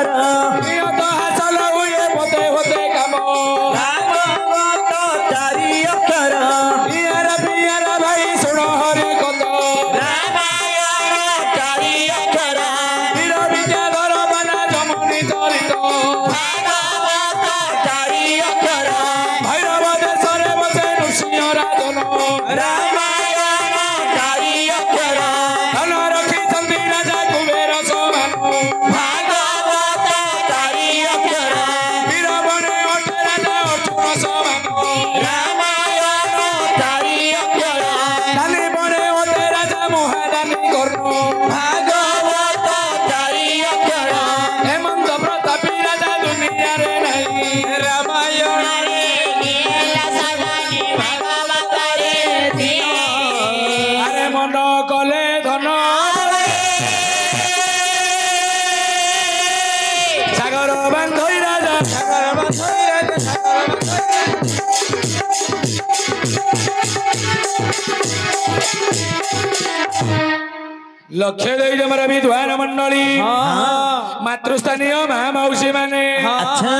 नियत हासिल हुए होते होते काम भागवत चारि अक्षर पियर भाई सुनो हरि कथ रामायण चारि अक्षर वीर विद्याधर बना जमुनी चरित भागवत चारि अक्षर भैरव देशरे बसे नृसिंह राजन रामायण चारि अक्षर धन रखिछन्ति राजा कुबेर समान भागवत चारि अक्षर वीर बने अटे राजा अर्जुन समान रामायण चारि अक्षर दानी बने अटे राजा महादानी कर्ण भागवत चारि अक्षर हेमंत प्रतापी राजा दुनिया रे नहीं रामायण भागवत रे दिए अरे मन कले धन सागर बांधई राजा सागर बांधई राजा सागर लक्ष्य दे जमरा विद्वान मंडली मातृस्थानीय महामौसी माने अच्छा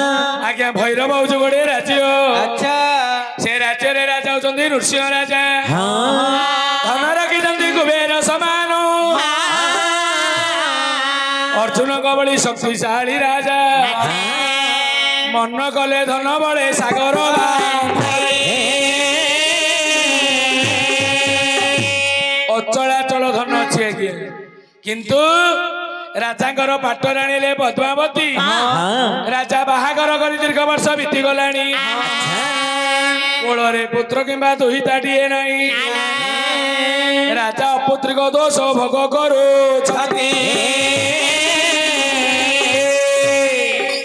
आज्ञा भैरव हूँ गोटे राज्य अच्छा से राज्य रे राजा होचंदी नृसिंह राजा हाँ धन रखिछन्ति कुबेर समान अर्जुन कबली शक्तिशाली राजा मन कले धन बले सागर अचलाचल धन अच्छी आज्ञा किंतु राजांकर पाटर आनिले पद्मावती राजा बाहागर कर दीर्घ वर्ष बीती गलानी कोଳରେ पुत्र किंबा दुहिताटिए नहीं राजा अपुत्रिक दोष भोग करुछति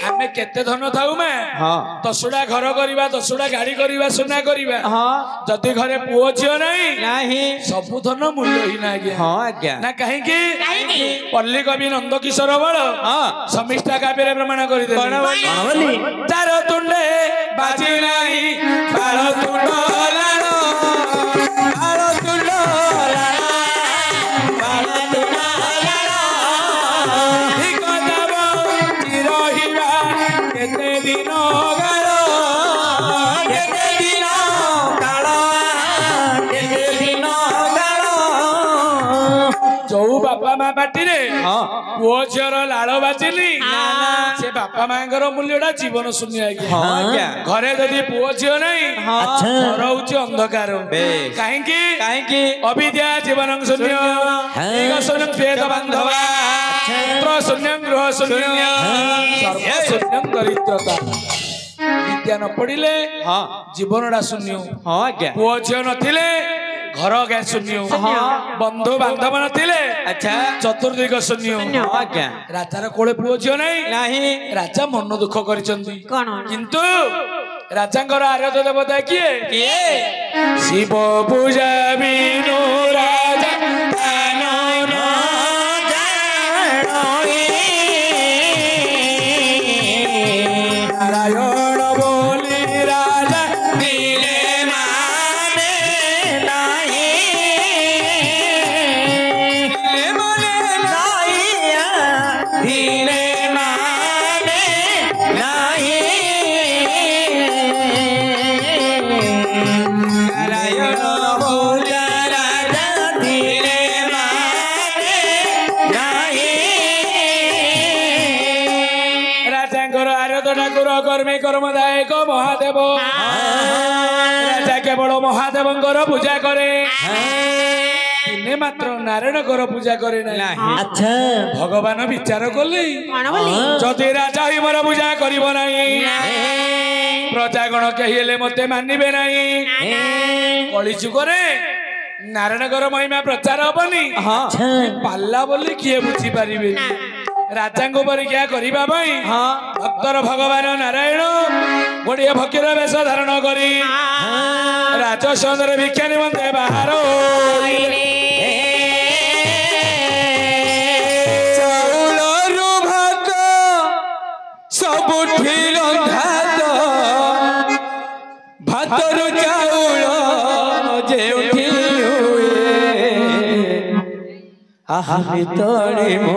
आमे केते धन थाउ में दशुड़ा घर करवा दशुड़ा गाड़ी करवा सुना करवा जदि घरे पुओ झियो नहीं नहीं सबु धन मूल्यहीन आज्ञा हाँ आज्ञा ना कहीं पल्ली कवि नंदकिशोर बड़ समिष्टा काव्य प्रमाण कर चार तुंडे बाजी नाही बाळ तुंड लाल बाळ तुंड लाल बाळ तुंड लाल ठीक जाब चिरहिबा केते दिन गाळ केते दिन काल केते दिन काल जो बापा माँ पाटी रे पुओ झीर लाल बाजिली से बापा माँकर मूल्यटा जीवन शून्य आज्ञा घरे जदि पुओ झील नहीं घर हूँ अंधकार कहीं अविद्या जीवन शून्य शून्य श्वेत बांधवा पुत्र शून्य गृह शून्य सर्व शून्य दरिद्रता विद्या न पढ़िले जीवनटा शून्य पुओ झील नथिले घर क्या शून्य बंधु बांधव नथिले चतुर्दिग शून्य राजार कोले पुओ झील नहीं राजा मन दुख करिसंती किंतु राजांकर आराध्य देवता किए शिव पूजा बिनु राजा नारायण बोली राजा दिले माने दिले माने नहीं नारायण बोला राजा दिले माने नहीं राजांकर आराध्य ठाकुर कर्मी कर्मदायक महादेव राजा केवल महादेवंकर पूजा करे दिने मात्र नारायण पूजा करे अच्छा भगवान विचार कले जदि राजा ही मोर पूजा करिब नाही प्रजागण कहिले मते मानिबे नाही कली जुगरे नारायण महिमा प्रचार हबनी पाला बोली किए बुझी पारिबे राजा परीक्षा करने भक्तर भगवान नारायण गोटे फकीर वेश धारण करी राजसंद्र भिक्षा निमंते बाहर चाउलरू भात सबुठी रंधा भातरू चाउल जेउठी हुए आहा तोड़ी मो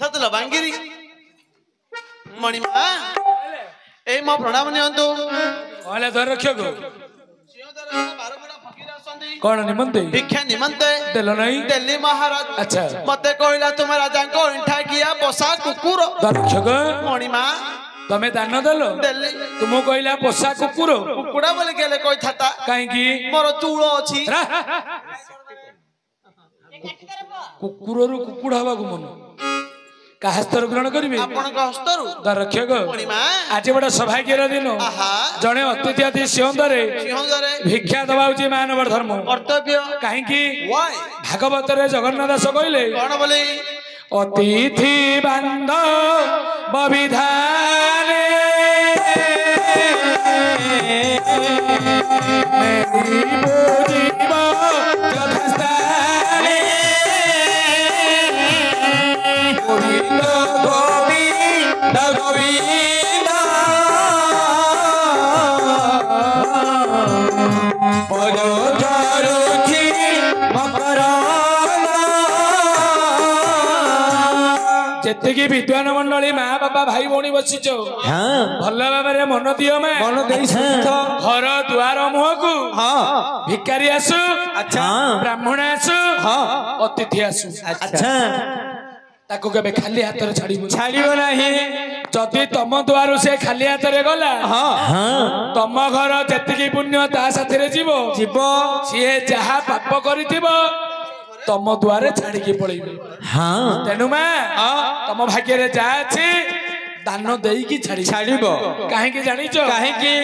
ଧରିଥିଲ ବାଙ୍ଗିରି ମଣିମା ଏଇ ମୋ ପ୍ରଣାମ ନିଅନ୍ତୁ। କହିଲେ ଧର ରକ୍ଷକ ବାରବୁଡ଼ା ଫକୀର ଆସନ୍ତି କଣ ନିମନ୍ତେ ଭିକ୍ଷା ନିମନ୍ତେ ଦେଲ ନାହିଁ ଦେଲି ମହାରାଜ। ଆଚ୍ଛା ମତେ କହିଲା ତୁମ ରାଜାଙ୍କ ଅଇଁଠା କିଆ ପୋଷା କୁକୁର। ରକ୍ଷକ ମଣିମା ତମେ ଦାନ ଦେଲ ଦେଲି ତୁମକୁ କହିଲା ପୋଷା କୁକୁର କୁକୁଡ଼ା ବୋଲି ଗଲେ କହିଥାତା କାହିଁକି ମୋର ଚୂଳ ଅଛି। କୁକୁରରୁ କୁକୁଡ଼ା ହବାକୁ ମନ କାହା ସ୍ତର ଗ୍ରହଣ କରିବେ ଆପଣଙ୍କ ହସ୍ତରୁ ରକ୍ଷକ ମଣିମା ଆଜି ଗୋଟେ ସୌଭାଗ୍ୟର ଦିନ ଆହା ଜଣେ ଅତିଥି ଅତି ସିଂହରେ ସିଂହଦରେ ଭିକ୍ଷା ଦବା ହଉଛି ମାନବ ଧର୍ମ କର୍ତ୍ତବ୍ୟ। କାହିଁକି Why? ଭାଗବତରେ ଜଗନ୍ନାଥ ଦାସ କହିଲେ କଣ ବୋଲି ଅତିଥି ବାନ୍ଧବ ବିଧାନେ ବୁଝିବ ଯଥାସ୍ଥାନେ ଗୋବିନ୍ଦ ଗୋବିନ୍ଦ ଗୋବିନ୍ଦ ପଦ ଧରୁଛି ମକର ଯେତିକି ବିଦ୍ୱାନ ମଣ୍ଡଳୀ ମା ବାପା ଭାଇ ଭଉଣୀ ବସିଛ ଭଲ ଭାବରେ ମନ ଦିଅ ମା ମନ ଦେଇ ଘର ଦୁଆର ମୁହଁକୁ ଭିକାରୀ ଆସୁ ବ୍ରାହ୍ମଣ ଆସୁ ଅତିଥି ଆସୁ ତାକୁ କେବେ ଖାଲି ହାତରେ ଛାଡ଼ିବ ନାହିଁ। ଯଦି ତମ ଦୁଆରୁ ସେ ଖାଲି ହାତରେ ଗଲା ତମ ଘର ଯେତିକି ପୁଣ୍ୟ ତା ସାଥିରେ ଯିବ ସିଏ ଯାହା ପାପ କରିଥିବ ତମ ଦୁଆରେ ଛାଡିକି ପଳେଇବେ। ତେଣୁ ମା ତମ ଭାଗ୍ୟରେ ଯାହା ଅଛି ଦାନ ଦେଇକି ଛାଡ଼ିବ। କାହିଁକି ଜାଣିଛ କାହିଁକି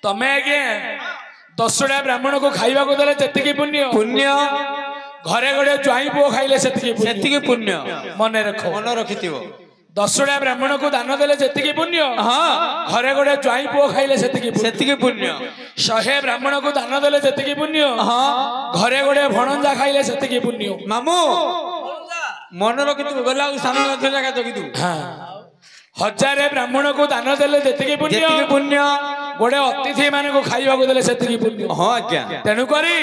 ତମେ ଆଜ୍ଞା 10ଟା ବ୍ରାହ୍ମଣକୁ ଖାଇବାକୁ ଦେଲେ ଯେତିକି ପୁଣ୍ୟ ଘରେ ଗୋଟେ ଜ୍ୱାଇଁ ପୁଅ ଖାଇଲେ ସେତିକି ପୁଣ୍ୟ ମନେ ରଖିଥିବ। 10ଟା ବ୍ରାହ୍ମଣକୁ ଦାନ ଦେଲେ ଯେତିକି ପୁଣ୍ୟ ଘରେ ଗୋଟେ ଜ୍ୱାଇଁ ପୁଅ ଖାଇଲେ ସେତିକି ପୁଣ୍ୟ। 100 ବ୍ରାହ୍ମଣକୁ ଦାନ ଦେଲେ ଯେତିକି ପୁଣ୍ୟ ଘରେ ଗୋଟେ ଭଣଞ୍ଜା ଖାଇଲେ ସେତିକି ପୁଣ୍ୟ। ମାମୁ ମନେ ରଖିଥିବୁ ଗଲା ସାନ ଜାଗା ଜଗିଥିବୁ। 1000 ବ୍ରାହ୍ମଣକୁ ଦାନ ଦେଲେ ଯେତିକି ପୁଣ୍ୟ ଗୋଟେ ଅତିଥି ମାନଙ୍କୁ ଖାଇବାକୁ ଦେଲେ ସେତିକି ପୁଣ୍ୟ। ତେଣୁ କରି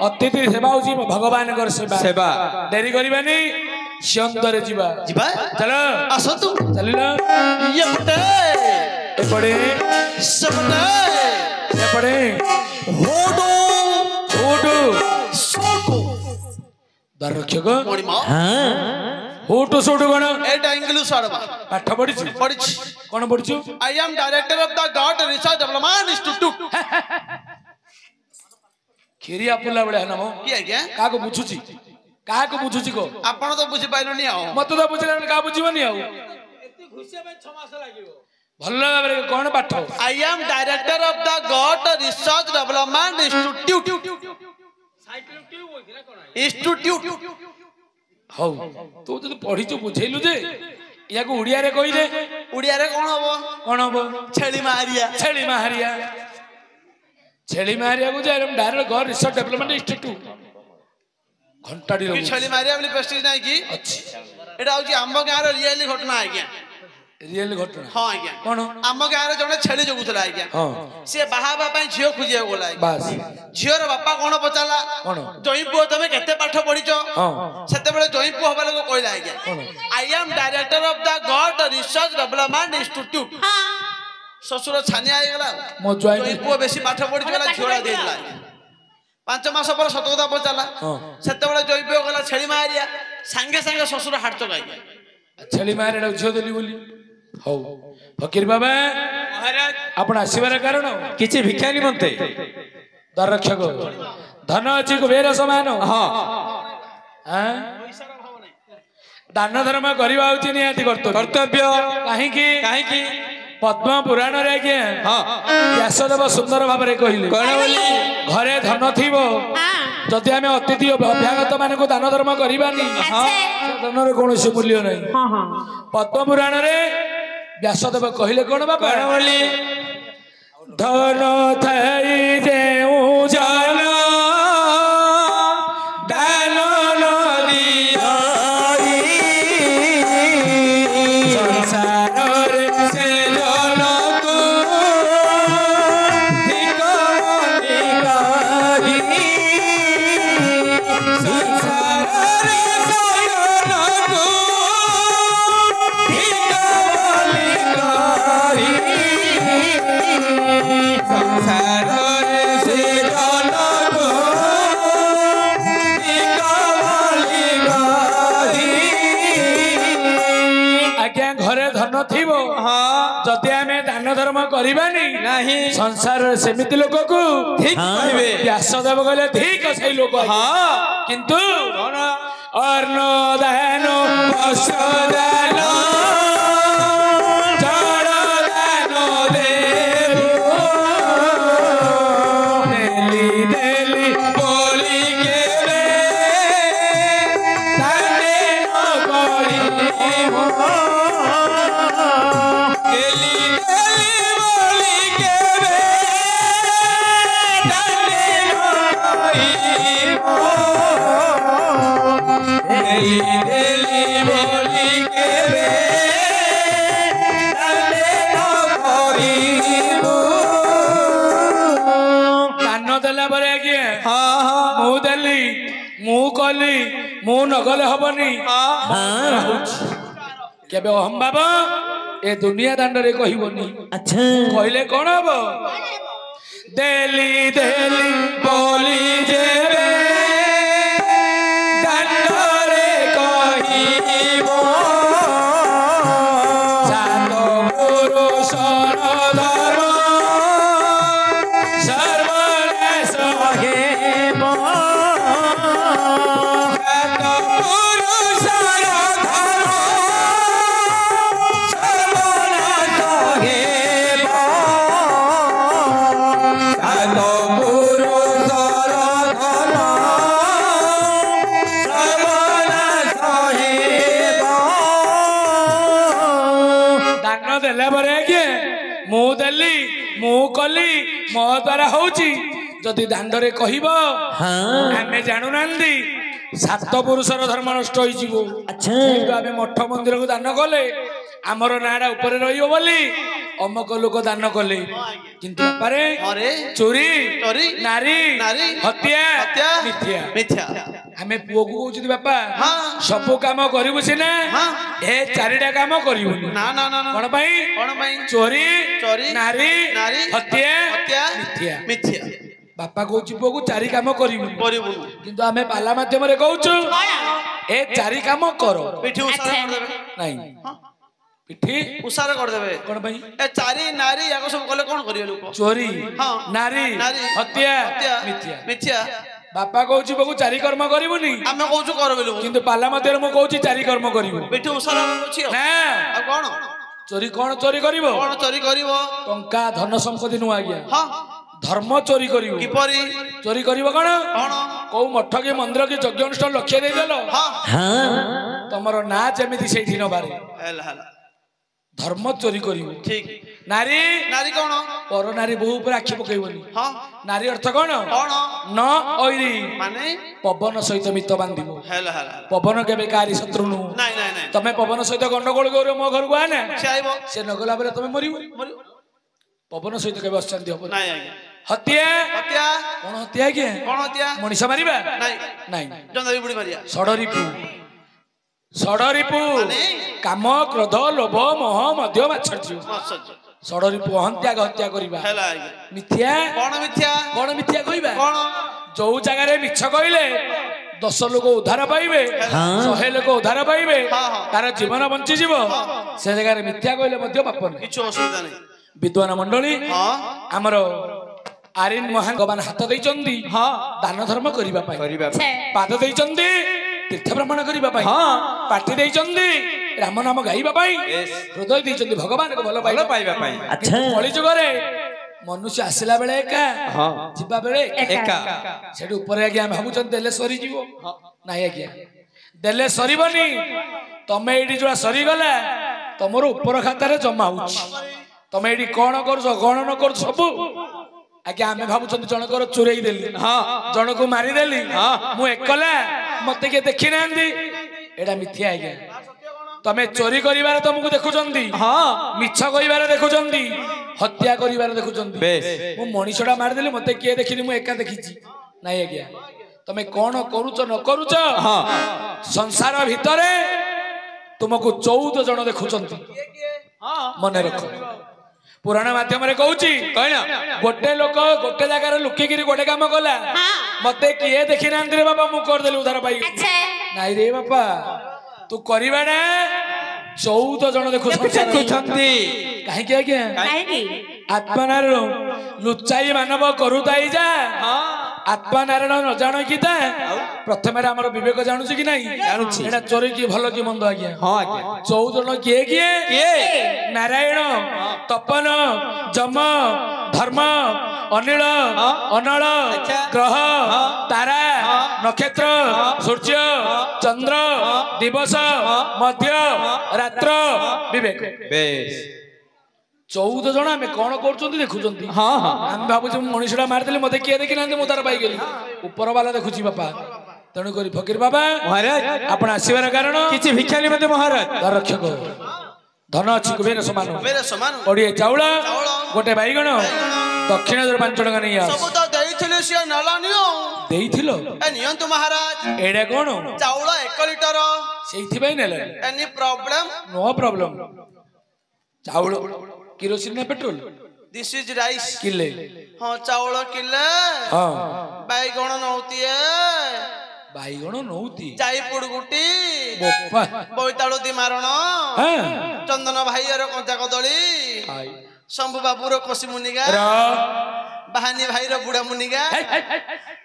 ଅତିଥି ସେବା ହଉଛି ଭଗବାନଙ୍କର ସେବା। ଡେରି କରିବାନି ସିଂହରେ ଯିବା ଚାଲ ଆସନ୍ତୁ ଚାଲିଲ ଏପଟେ ଏପଟେ ସେପଟେ ଏପଟେ ହୋଡୁ ହୋଟୁ ସୋଟୁ ରକ୍ଷକ ମଣିମା ହୋଟୁ ସୋଟୁ କଣ ଏଟା ଇଂଲିଶ ଆଡବା ପାଠ ପଢିଛୁ କଣ ପଢିଛୁ? I am director of the God Research Development Institute. କ୍ଷୀରିଆ ପୁଲା ଭଳିଆ ନାମ କି ଆଜ୍ଞା କାହାକୁ ବୁଝୁଛି କହ ଆପଣ ତ ବୁଝି ପାଇଲନି ଆଉ ମତେ ତ ବୁଝିଲା କାହା ବୁଝିବନି ଆଉ ଭଲ ଭାବରେ କଣ ପାଠ? I am director of the God Research Development Institute. ହଉ ତୁ ଯଦି ପଢିଛୁ ବୁଝେଇଲୁ ଯେ ୟାକୁ ଓଡିଆରେ କହିଦେ। ଓଡିଆରେ କଣ ହବ ଛେଳି ମାହାରିଆକୁ ଯେ ଡାଇରେକ୍ଟ ଗଡ୍ ରିସର୍ଚ୍ଚ ଡେଭଲପମେଣ୍ଟ ଇନଷ୍ଟିଚ୍ୟୁଟ ଘଣ୍ଟାଟି ଛେଳି ମାରିଆ ବୋଲି ପ୍ରେଷ୍ଟିଜ ନାହିଁ କି ଅଛି। ଏଟା ହଉଛି ଆମ ଗାଁର ରିଏଲି ଘଟଣା ଆଜ୍ଞା। ରିଏଲ ଘଟଣା ହଁ ଆଜ୍ଞା କଣ ଆମ ଗାଁରେ ଜଣେ ଛେଳି ଜଗୁଥିଲା ଆଜ୍ଞା। ସିଏ ବାହା ହେବା ପାଇଁ ଝିଅ ଖୋଜିବାକୁ ଗଲା ଝିଅର ବାପା କଣ ପଚାରିଲା ଜଇଁ ପୁଅ ତମେ କେତେ ପାଠ ପଢିଛ? ସେତେବେଳେ ଜଇଁ ପୁଅ ହବା ଲୋକ କହିଲା ଆଜ୍ଞା I am director of the God Research Development Institute. ଶ୍ୱଶୁର ଛାନିଆ ହେଇଗଲା ଜଇଁ ପୁଅ ବେଶୀ ପାଠ ପଢିଛି ଗଲା ଝିଅଟା ଦେଇଦେଲା। 5 ମାସ ପରେ ସତ କଥା ପଚାରିଲା ସେତେବେଳେ ଜଇଁ ପୁଅ ଗଲା ଛେଳି ମାରିଆ ସାଙ୍ଗେ ସାଙ୍ଗେ ଶ୍ୱଶୁର ହାଟ ଆଜ୍ଞା ଛେଳି ମାରିଆ ଝିଅ ଦେଲି ବୋଲି। ହଉ ଫକୀର ବାବା ଆପଣ ଆସିବାର କାରଣ କିଛି ଭିକ୍ଷା ନିମନ୍ତେ ଦରକ୍ଷକ ଧନ ଅଛି କୁବେର ସମାନ ଦାନ ଧର୍ମ କରିବା ହଉଛି ନିହାତି କର୍ତ୍ତବ୍ୟ। କାହିଁକି ପଦ୍ମ ପୁରାଣରେ ଆଜ୍ଞା ବ୍ୟାସଦେବ ସୁନ୍ଦର ଭାବରେ କହିଲେ ଘରେ ଧନ ଥିବ ଯଦି ଆମେ ଅତିଥି ଅଭ୍ୟାଗତ ମାନଙ୍କୁ ଦାନ ଧର୍ମ କରିବାନି ଧନର କୌଣସି ମୂଲ୍ୟ ନାହିଁ। ପଦ୍ମ ପୁରାଣରେ ବ୍ୟାସଦେବ କହିଲେ କଣ ବାପା ଧନ ଥାଇ ଯେଉଁ ଜନ ଦାନ ସଂସାରରେ ସେ ଜନକୁ ସଂସାରରେ ସେ ଜନକୁ ନଥିବ ଯଦି ଆମେ ଦାନ ଧର୍ମ କରିବାନି ନାହିଁ ସଂସାରରେ ସେମିତି ଲୋକକୁ ଠିକ କହିବେ ବ୍ୟାସଦେବ କହିଲେ ଠିକ ସେଇ ଲୋକ କିନ୍ତୁ ଅର୍ଣ୍ଣ ଦାନ ବସ୍ତ୍ର ଦାନ ଜଳ ଦାନ ଦେବୁ ଦେଲି ଦେଲି ବୋଲି କେବେ ଦାନେ ନ କରିବୁ ଦେଲି ଦେଲି ବୋଲି କେବେ ଦାନେ ନ କରିବୁ ଦେଲି ଦେଲି ବୋଲି କେବେ ଦାନେ ନ କରିବୁ ଦାନ ଦେଲା ପରେ ଆଜ୍ଞା ମୁଁ ଦେଲି ମୁଁ କଲି ମୁଁ ନଗଲେ ହବନି କେବେ ଅହମ୍ ଭାବ ଏ ଦୁନିଆ ଦାଣ୍ଡରେ କହିବନି କହିଲେ କଣ ହବ ଦେଲି ଦେଲି ବୋଲି ଯେବେ ଦାଣ୍ଡରେ କହିବ ସାତ ପୁରୁଷର ଧର୍ମ ସର୍ବନାଶ ହେବ ସାତ ପୁରୁଷର ଧର୍ମ ସର୍ବନାଶ ହେବ ସାତ ପୁରୁଷର ଧର୍ମ ସର୍ବନାଶ ହେବ ଦାନ ଦେଲା ପରେ ଆଜ୍ଞା ମୁଁ ଦେଲି ମୁଁ କଲି ମୋ ଦ୍ୱାରା ହଉଛି ଯଦି ଦାଣ୍ଡରେ କହିବ ଆମେ ଜାଣୁନାହାନ୍ତି ସାତ ପୁରୁଷର ଧର୍ମ ନଷ୍ଟ ହେଇଯିବ କିନ୍ତୁ ଆମେ ମଠ ମନ୍ଦିରକୁ ଦାନ କଲେ ଆମର ନାଁଟା ଉପରେ ରହିବ ବୋଲି ଅମକ ଲୋକ ଦାନ କଲେ କିନ୍ତୁ ବାପାରେ ଚୋରି ନାରୀ ହତ୍ୟା ମିଥ୍ୟା ଆମେ ପୁଅକୁ କହୁଛନ୍ତି ବାପା ସବୁ କାମ କରିବୁ ସିନା ଏ ଚାରିଟା କାମ କରିବୁନି କଣ ପାଇଁ ଚୋରି ନାରୀ ହତ୍ୟା ମିଥ୍ୟା ବାପା କହୁଛି ପୁଅକୁ ଚାରି କାମ କରିବୁ କିନ୍ତୁ ଆମେ ପାଲା ମାଧ୍ୟମରେ କହୁଛୁ ଏ ଚାରି କାମ କର ନାଇଁ ପିଠି ଉଷାର କରିଦେବେ କଣ ପାଇଁ ଏ ଚାରି ନାରୀ ୟାକୁ ସବୁ କଲେ କଣ କରିବେ ଲୋକ ଚୋରି ନାରୀ ହତ୍ୟା ମିଥ୍ୟା ବାପା କହୁଛି ବୋକୁ ଚାରି କର୍ମ କରିବୁନି ଆମେ କହୁଛୁ କର ବୋଲି କିନ୍ତୁ ପାଲା ମଧ୍ୟରେ ମୁଁ କହୁଛି ଚାରି କର୍ମ କରିବୁ ପିଠି ଉଷାର ଅଛି ନା ଆଉ କଣ ଚୋରି କଣ ଚୋରି କରିବ ଟଙ୍କା ଧନ ସମ୍ପତ୍ତି ନୁହଁ ଆଜ୍ଞା ଧର୍ମ ଚୋରି କରିବ କିପରି ଚୋରି କରିବ କଣ କୋଉ ମଠ କି ମନ୍ଦିର କି ଯଜ୍ଞ ଅନୁଷ୍ଠାନ ଲକ୍ଷ୍ୟ ଦେଇଦେଲ ତମର ନାଁ ଯେମିତି ସେଇଠି ନବାରେ ଧର୍ମ ଚୋରି କରିବ ଠିକ ନାରୀ କଣ ପର ନାରୀ ବୋହୁ ଉପରେ ଆଖି ପକେଇବନି ନାରୀ ଅର୍ଥ କଣ ନ ଐରି ମାନେ ପବନ ସହିତ ମିତ ବାନ୍ଧିବ ପବନ କେବେ କାହାରି ଶତ୍ରୁ ନୁହଁ ତମେ ପବନ ସହିତ ଗଣ୍ଡଗୋଳ କରିବ ମୋ ଘରକୁ ଆନେ ସେ ନଗଲା ପରେ ତମେ ମରିବ ପବନ ସହିତ କେବେ ଅଶାନ୍ତି ହବ ହତ୍ୟା କଣ ହତ୍ୟା ଆଜ୍ଞା ମଣିଷ ମାରିବା ନାଇଁ ଷଡ଼ରିପୁ କାମ କ୍ରୋଧ ଲୋଭ ମୋହ ମଧ୍ୟ ମାଛର୍ଯ୍ୟ ଷଡ଼ରିପୁ ଅହନ୍ତ୍ୟାଗ ହତ୍ୟା କରିବା ମିଥ୍ୟା କଣ ମିଥ୍ୟା କହିବା ଯୋଉ ଜାଗାରେ ମିଛ କହିଲେ 10 ଲୋକ ଉଦ୍ଧାର ପାଇବେ 100 ଲୋକ ଉଦ୍ଧାର ପାଇବେ ତାର ଜୀବନ ବଞ୍ଚିଯିବ ସେ ଜାଗାରେ ମିଥ୍ୟା କହିଲେ ମଧ୍ୟ ପାପ କିଛି ଅସୁବିଧା ନାହିଁ ବିଦ୍ୱାନ ମଣ୍ଡଳୀ ଆମର ଆରିନ୍ ମହାଙ୍ଗବାନ ହାତ ଦେଇଛନ୍ତି ଦାନ ଧର୍ମ କରିବା ପାଇଁ ପାଦ ଦେଇଛନ୍ତି ତୀର୍ଥ ଭ୍ରମଣ କରିବା ପାଇଁ ପାଟି ଦେଇଛନ୍ତି ରାମ ନାମ ଗାଇବା ପାଇଁ ହୃଦୟ ଦେଇଛନ୍ତି ଭଗବାନଙ୍କୁ ଭଲ ପାଇବା ପାଇଁ କଳିଯୁଗରେ ମନୁଷ୍ୟ ଆସିଲା ବେଳେ ଏକା ଯିବା ବେଳେ ଏକା ସେଠି ଉପରେ ଆଜ୍ଞା ଭାବୁଛନ୍ତି ଦେଲେ ସରିଯିବ ନାଇଁ ଆଜ୍ଞା ଦେଲେ ସରିବନି ତମେ ଏଇଠି ଯୋଉଟା ସରିଗଲା ତମର ଉପର ଖାତାରେ ଜମା ହଉଛି ତମେ ଏଇଠି କଣ କରୁଛ କଣ ନ କରୁଛ ସବୁ ଆଜ୍ଞା ଆମେ ଭାବୁଛନ୍ତି ଜଣଙ୍କର ଚୋରେଇ ଦେଲି ଜଣକୁ ମାରିଦେଲି ମୁଁ ଏକଲା ମତେ କିଏ ଦେଖି ନାହାନ୍ତି ଏଇଟା ମିଥ୍ୟା ଆଜ୍ଞା ତମେ ଚୋରି କରିବାରେ ତମକୁ ଦେଖୁଛନ୍ତି ମିଛ କହିବାରେ ଦେଖୁଛନ୍ତି ହତ୍ୟା କରିବାରେ ଦେଖୁଛନ୍ତି ମୁଁ ମଣିଷଟା ମାରିଦେଲି ମତେ କିଏ ଦେଖିନି ମୁଁ ଏକା ଦେଖିଛି ନାଇଁ ଆଜ୍ଞା ତମେ କଣ କରୁଛ ନ କରୁଛ ସଂସାର ଭିତରେ ତୁମକୁ 14 ଜଣ ଦେଖୁଛନ୍ତି ମନେ ରଖ ପୁରାଣ ମାଧ୍ୟମରେ କହୁଛି ଗୋଟେ ଲୋକ ଗୋଟେ ଜାଗାରେ ଲୁକିକିରି ଗୋଟେ କାମ କଲା ମତେ କିଏ ଦେଖି ନାହାନ୍ତି ରେ ବାପା ମୁଁ କରିଦେଲି ଉଦ୍ଧାର ପାଇଗଲି ନାଇଁ ରେ ବାପା ତୁ କରିବାଟା 14 ଜଣ ଦେଖୁଛନ୍ତି କାହିଁକି ଆଜ୍ଞା କାହିଁକି ଆତ୍ମନାରାୟଣ ଲୁଚାଇ ମାନବ କରୁତାଇ ଯା ଆତ୍ମନାରାୟଣ ନ ଜାଣ କି ତା ପ୍ରଥମେ ଆମର ବିବେକ ଜାଣୁଛି କି ନାହିଁ ଜାଣୁଛି ଏଟା ଚୋରି କି ଭଲ କି ମନ୍ଦ ଆଜ୍ଞା ହଁ ଆଜ୍ଞା 14 ଜଣ କିଏ କିଏ କିଏ ନାରାୟଣ ତପନ ଯମ ଧର୍ମ ଅନିଳ ଅନଳ ଗ୍ରହ ତାରା ନକ୍ଷତ୍ର ସୂର୍ଯ୍ୟ ଚନ୍ଦ୍ର ଦିବସ ମଧ୍ୟ ରାତ୍ର ବିବେକ ବେଶ 14 ଜଣ ଆମେ କଣ କରୁଛନ୍ତି ଦେଖୁଛନ୍ତି ହଁ ହଁ ଆମେ ଭାବୁଛୁ ମୁଁ ମଣିଷଟା ମାରିଦେଲି ମତେ କିଏ ଦେଖିନାହାନ୍ତି ମୁଁ ତାର ପାଇଗଲି ଉପର ବାଲା ଦେଖୁଛି ବାପା ତେଣୁ କରି ଫକୀର ବାବା ମହାରାଜ ଆପଣ ଆସିବାର କାରଣ କିଛି ଭିକ୍ଷା ନିମନ୍ତେ ମହାରାଜ ରକ୍ଷକ ଧନ ଅଛି କୁବେର ସମାନ ସମାନ କୋଡ଼ିଏ ଚାଉଳ ଗୋଟେ ବାଇଗଣ ଦକ୍ଷିଣ 5 ଟଙ୍କା ନେଇ ଆସ ସବୁ ତ ଦେଇଥିଲେ ସିଏ ନେଲାନି ଆଉ ଦେଇଥିଲ ଏ ନିଅନ୍ତୁ ମହାରାଜ ଏଇଟା କଣ ଚାଉଳ 1 ଲିଟର ସେଇଥିପାଇଁ ନେଲେ ଏନି ପ୍ରୋବ୍ଲେମ ନୋ ପ୍ରୋବ୍ଲେମ ଚାଉଳ କିରୋସିନ ନା ପେଟ୍ରୋଲ ଦିସ୍ ଇଜ ରାଇସ୍ କିଲେ ହଁ ଚାଉଳ କିଲେ ହଁ ବାଇଗଣ ନଉତିଏ ବାଇଗଣ ନଉତି ଯାଇପୁଡ ଗୁଟି ବୋପା ବୋଇତାଳୁ ଦି ମାରଣ ହଁ ଚନ୍ଦନ ଭାଇର କଞ୍ଚା କଦଳୀ ଶମ୍ଭୁ ବାବୁର କୋସି ମୁନିଗା ର ବାହାନୀ ଭାଇର ବୁଢା ମୁନିଗା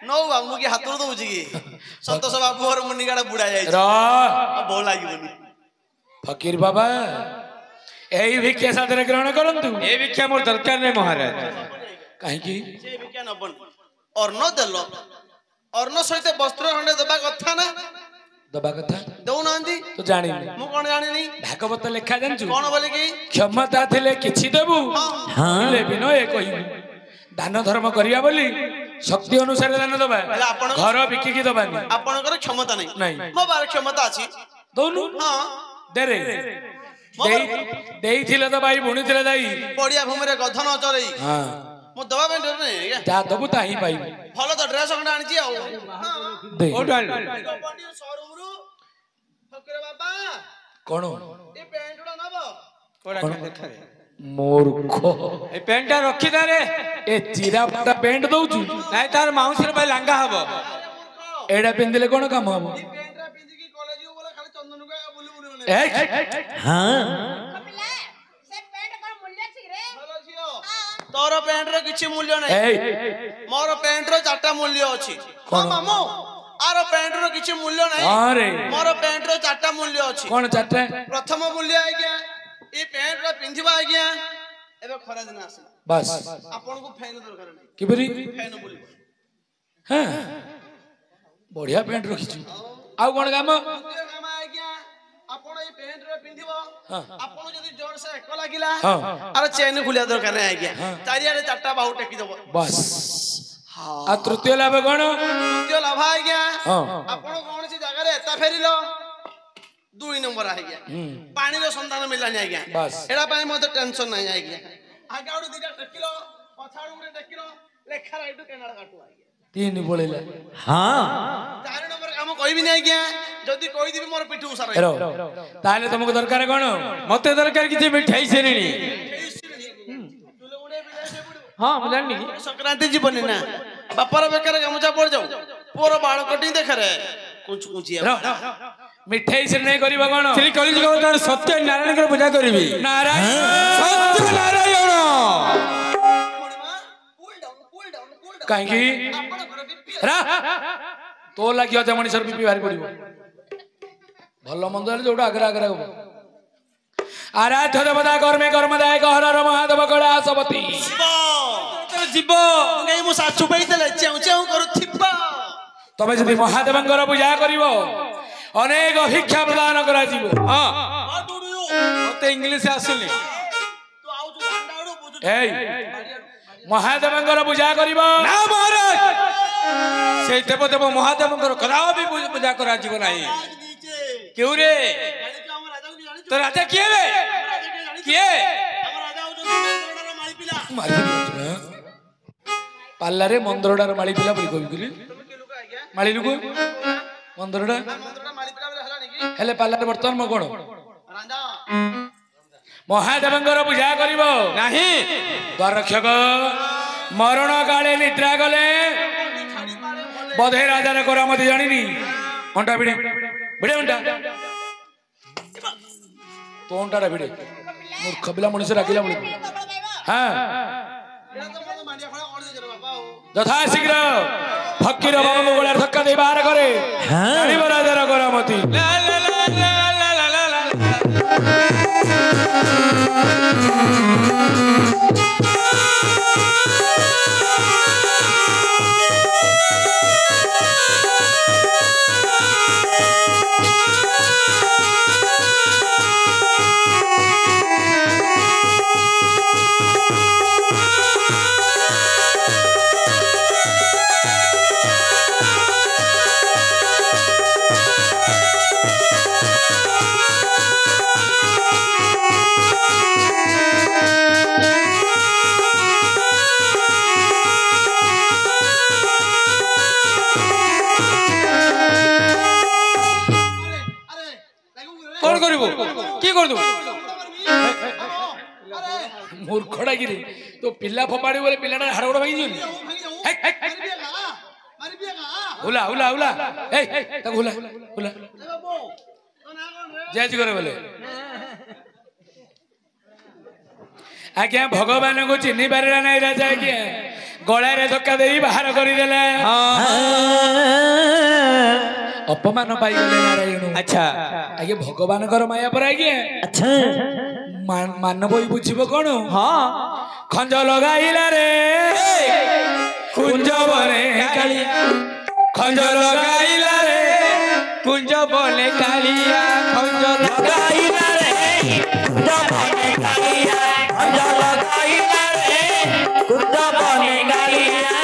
ନଉ ବାବୁ ମୁଁ କି ହାତରୁ ଦଉଛି କି ସନ୍ତୋଷ ବାବୁର ମୁନିଗାଟା ବୁଢା ଯାଇଛି ର ଭଲ ଲାଗିବନି ଫକୀର ବାବା ଏଇ ଭିକ୍ଷା ସାଦରେ ଗ୍ରହଣ କରନ୍ତୁ ଏ ଭିକ୍ଷା ମୋର ଦରକାର ନାହିଁ ମହାରାଜ କାହିଁକି ସେ ଭିକ୍ଷା ନବନି ଅର୍ଣ୍ଣ ଦେଲ ଅର୍ଣ୍ଣ ସହିତ ବସ୍ତ୍ର ଖଣ୍ଡେ ଦେବା କଥା ନା ଦବା କଥା ଦଉନାହାନ୍ତି ତୁ ଜାଣିନି ମୁଁ କଣ ଜାଣିନି ଭାଗବତ ଲେଖା ଜାଣିଛୁ କଣ ବୋଲି କି କ୍ଷମତା ଥିଲେ କିଛି ଦେବୁ ହେଲେ ବିନୟ କହିବୁ ଦାନ ଧର୍ମ କରିବା ବୋଲି ଶକ୍ତି ଅନୁସାରେ ଦାନ ଦବା ହେଲେ ଆପଣ ଘର ବିକିକି ଦବାନି ଆପଣଙ୍କର କ୍ଷମତା ନାହିଁ ନାହିଁ ମୋ ପାଖରେ କ୍ଷମତା ଅଛି ଦଉନୁ ହଁ ଦେରେ ଦେଇଥିଲେ ତ ଭାଇ ବୁଣିଥିଲେ ଦାଇ ପଡିଆ ଭୂମିରେ ଗଧ ନ ଚରେଇ ହଁ ମୁଁ ଦବା ପାଇଁ ଡର ନାହିଁ ଆଜ୍ଞା ଯାହା ଦବୁ ତା ହିଁ ପାଇବୁ ଭଲ ତ ଡ୍ରେସ୍ ଖଣ୍ଡେ ଆଣିଛି ଆଉ ଦେ କୋଉଠୁ ଆଣିଲୁ ଶୋରୁମରୁ ଫକୀର ବାବା କଣ ଏ ପ୍ୟାଣ୍ଟଟା ନବ ମୂର୍ଖ ଏ ପ୍ୟାଣ୍ଟଟା ରଖିଦାରେ ଏ ଚିରା ଫଟା ପ୍ୟାଣ୍ଟ ଦଉଛୁ ନାଇଁ ତାର ମାଉସୀର ପାଇଁ ଲାଙ୍ଗା ହବ ଏଇଟା ପିନ୍ଧିଲେ କଣ କାମ ହବ ଏ ପ୍ୟାଣ୍ଟଟା ପିନ୍ଧିକି କଲେଜ ଯିବୁ ବୋଲେ ଖାଲି ଚନ୍ଦନକୁ ବୁଲି ବୁଲି ବୁଲି ଏ ହଁ ତୋର ପ୍ୟାଣ୍ଟର କିଛି ମୂଲ୍ୟ ନାହିଁ ମୋର ପ୍ୟାଣ୍ଟର 4ଟା ମୂଲ୍ୟ ଅଛି ହଁ ମାମୁ ଆର ପ୍ୟାଣ୍ଟର କିଛି ମୂଲ୍ୟ ନାହିଁ ମୋର ପ୍ୟାଣ୍ଟର 4ଟା ମୂଲ୍ୟ ଅଛି କଣ 4ଟା ପ୍ରଥମ ମୂଲ୍ୟ ଆଜ୍ଞା ଏ ପ୍ୟାଣ୍ଟଟା ପିନ୍ଧିବା ଆଜ୍ଞା ଏବେ ଖରା ଦିନ ଆସିଲା ବାସ୍ ଆପଣଙ୍କୁ ଫ୍ୟାନ ଦରକାର ନାହିଁ କିପରି ଫ୍ୟାନ ବୁଲିବ ହଁ ବଢିଆ ପ୍ୟାଣ୍ଟ ରଖିଛୁ ଆଉ କଣ କାମ ଦ୍ୱିତୀୟ କାମ ଆଜ୍ଞା ଆପଣ ଏଇ ପ୍ୟାଣ୍ଟରେ ପିନ୍ଧିବ ଆପଣ ଯଦି ଜୋରସେ ଏକ ଲାଗିଲା ଆର ଚେନ୍ ଖୋଲିବା ଦରକାର ନାହିଁ ଆଜ୍ଞା ଚାରିଆଡେ 4ଟା ବାହୁ ଟେକି ଦବ ବାସ୍ ଆଉ ତୃତୀୟ ଲାଭ କଣ ତୃତୀୟ ଲାଭ ଆଜ୍ଞା ଆପଣ କୌଣସି ଜାଗାରେ ଏତା ଫେରିଲ 2 ନମ୍ବର ଆଜ୍ଞା ପାଣିର ସନ୍ଧାନ ମିଳିଲାନି ଆଜ୍ଞା ଏଟା ପାଇଁ ମତେ ଟେନସନ ନାହିଁ ଆଜ୍ଞା ଆଗ ଆଡୁ 2ଟା ଟେକିଲ ପଛଆଡୁ ଗୋଟେ ଟେକିଲ ଲେଖା ରାଇଟୁ କେନାଳ କାଟୁ ଆଜ୍ଞା 3 ପଳେଇଲା 4 ନମ୍ବର କାମ କହିବିନି ଆଜ୍ଞା ଯଦି କହିଦିବି ମୋର ପିଠି ଉଷା ରହିବ ତାହେଲେ ତମକୁ ଦରକାର କଣ ମତେ ଦରକାର କିଛି ମିଠାଇ ସେରିଣି ହଁ ମୁଁ ଜାଣିନି ସଂକ୍ରାନ୍ତି ଯିବନି ନା ବାପାର ବେକାରେ ଗାମୁଛା ପଡି ଯାଉ ପୁଅର ବାଳ କଟିଂ ଦେଖରେ କୁଞ୍ଚୁ କୁଞ୍ଚିଆ ମିଠେଇ ଶ୍ରେଣୀ କରିବ କଣ ଶ୍ରୀ କଳିଯୁଗ ଅବତାର ସତ୍ୟ ନାରାୟଣଙ୍କର ପୂଜା କରିବି ନାରାୟଣ ସତ୍ୟ ନାରାୟଣ କାହିଁକି ତୋ ଲାଗି ଅଜା ମଣିଷର ବିପି ବାହାରି ପଡିବ ଭଲ ମନ୍ଦ ହେଲେ ଯୋଉଟା ଆଗରେ ଆଗରେ ହବ ଆରାଧ୍ୟ ଦେବତା କର୍ମେ କର୍ମଦାୟକ ହରର ମହାଦେବ କୈଳାସପତି ଯିବ ମୁଁ ଶାଶୁ ପାଇଥିଲେ ଚେଉ ଚେଉ କରୁଥିବ ତମେ ଯଦି ମହାଦେବଙ୍କର ପୂଜା କରିବ ଅନେକ ଭିକ୍ଷା ପ୍ରଦାନ କରାଯିବ ମତେ ଇଂଲିଶ ଆସୁନି ଏଇ ମହାଦେବଙ୍କର ପୂଜା କରିବ ନା ମହାରାଜ ସେଇ ଦେବଦେବ ମହାଦେବଙ୍କର କଦାପି ପୂଜା କରାଯିବ ନାହିଁ କେଉଁ ରେ ତ ରାଜା କିଏ ବେ କିଏ ପାଲ୍ଲାରେ ମନ୍ଦିରଟାର ମାଳି ପିଲା ବୋଲି କହିଥିଲି ମାଳି ଲୁକୁ ମନ୍ଦିରଟା ହେଲେ ପାଲ୍ଲାରେ ବର୍ତ୍ତମାନ ମୋ କଣ ମହାଦେବଙ୍କର ପୂଜା କରିବ ନାହିଁ ଦ୍ୱାରରକ୍ଷକ ମରଣ କାଳେ ନିଦ୍ରା ଗଲେ ବଧେ ରାଜାର କରାମତି ଜାଣିନି ଅଣ୍ଟା ଭିଡେ ଭିଡେ ଅଣ୍ଟା ତୋଣ୍ଟାଟା ଭିଡେ ମୂର୍ଖ ପିଲା ମଣିଷ ଡାକିଲା ବେଳକୁ ହଁ ଯଥା ଶୀଘ୍ର ଫକୀର ବାବୁଙ୍କ ଗୋଳାରେ ଧକ୍କା ଦେଇ ବାହାର କରେ ଜାଣିବ ରାଜାର କରାମତି मूर्खड़ा गिरी तो पिला फोपाड़ी बोले पिलाटा हाड़ गोड़ भांगी जियो हुला हुला हुला ए तक हुला हुला जय करे बोले आज्ञा भगवान को चिन्ह पारा नहीं राजा आज्ञा गलारे धक्का दे बाहर करदेले अपमान पाइगले नारायण अच्छा आगे भगवान माया पर आज्ञा अच्छा मानव बुझब कौन हाँ खंज लगाइला रे कुंज बने कालिया खंज लगाइला रे कुंज बने कालिया खंज लगाइला रे कुंज बने कालिया खंज लगाइला रे कुंज बने कालिया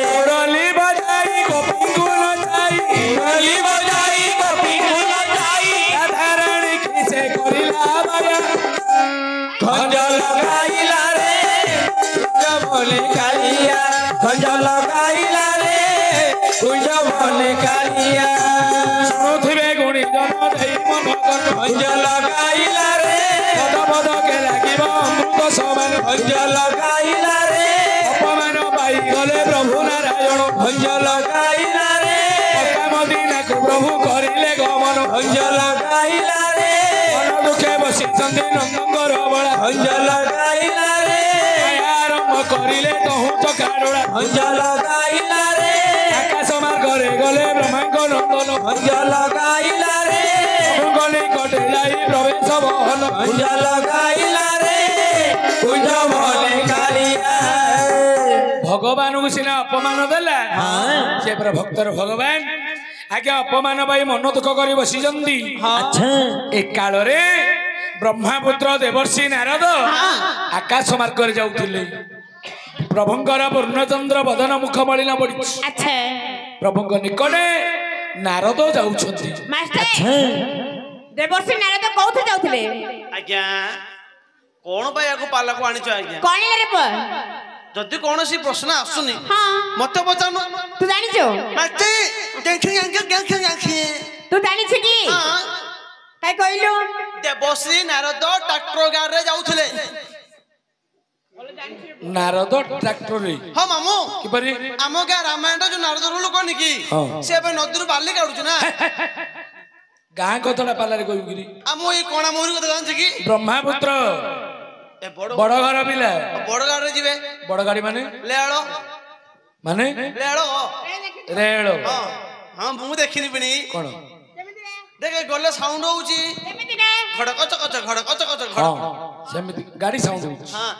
मुरली बजाई गोपी गुण जाई मुरली बजाई गोपी गुण जाई साधारण किसे करिला माया खंज लगाइला रे कुंज बने कालिया खंज लगाइला रे कुंज बने कालिया सुनुथिबे गुणी जन देई मन खंज लगाइला रे पद पद के लागिब अमृत समान खंज लगाइला रे अपमान पाई गले प्रभु नारायण खंज लगाइला रे मदीना को प्रभु करिले गमन खंज लगाइला रे मन दुखे बसी चंदी नंदकर बड़ा खंज लगाइला रे आरंभ करिले कहूँ चकाडोड़ा खंज लगाइला रे आकाश मार्गरे गले ब्रह्मांड नंदन खंज लगाइला रे गले कटे जाई प्रवेश बहन खंज लगाइला रे कुंज बने कालिया भगवान को सिना अपमान देला से पर भक्तर भगवान आगे अपमान पाई मन दुख कर बसीचंदी ए काल रे ब्रह्मपुत्र देवर्षि नारद आकाश मार्ग जाऊले प्रभुंकर पूर्णचंद्र बदन मुख मलिन पड़ी प्रभुंक निकटे नारद जाउछंती देवर्षि नारद कोथे जाउथिले आज्ञा कोन भाई आको पाला को आनिछ आज्ञा कोनिले रे प जदि कोनोसी प्रश्न आसुनी मते पचानु तू जानिछो माते देखि तू जानिछ की काय कहलु देवर्षि नारद ट्रैक्टर गारे जाउथले नारद ट्रैक्टर रे हां मामू किपरि आमो गा रामायण जो नारद रुल कोनी की से बे नदीर बाली काढुछ ना गाँ कथड़ा पालारे कहूगिरी आमो ए कोणा मोरी कथा जानछ की ब्रह्मपुत्र ए बड़ घर पिला बड़ गाड़ी जिवे बड़ गाड़ी माने लेळो रेलो हां हां मु देखिनी बिनी कोन देखे गले साउंड होउची घड़क चक घड़क चक घड़ हां सेमिति गाड़ी साउंड होउची हां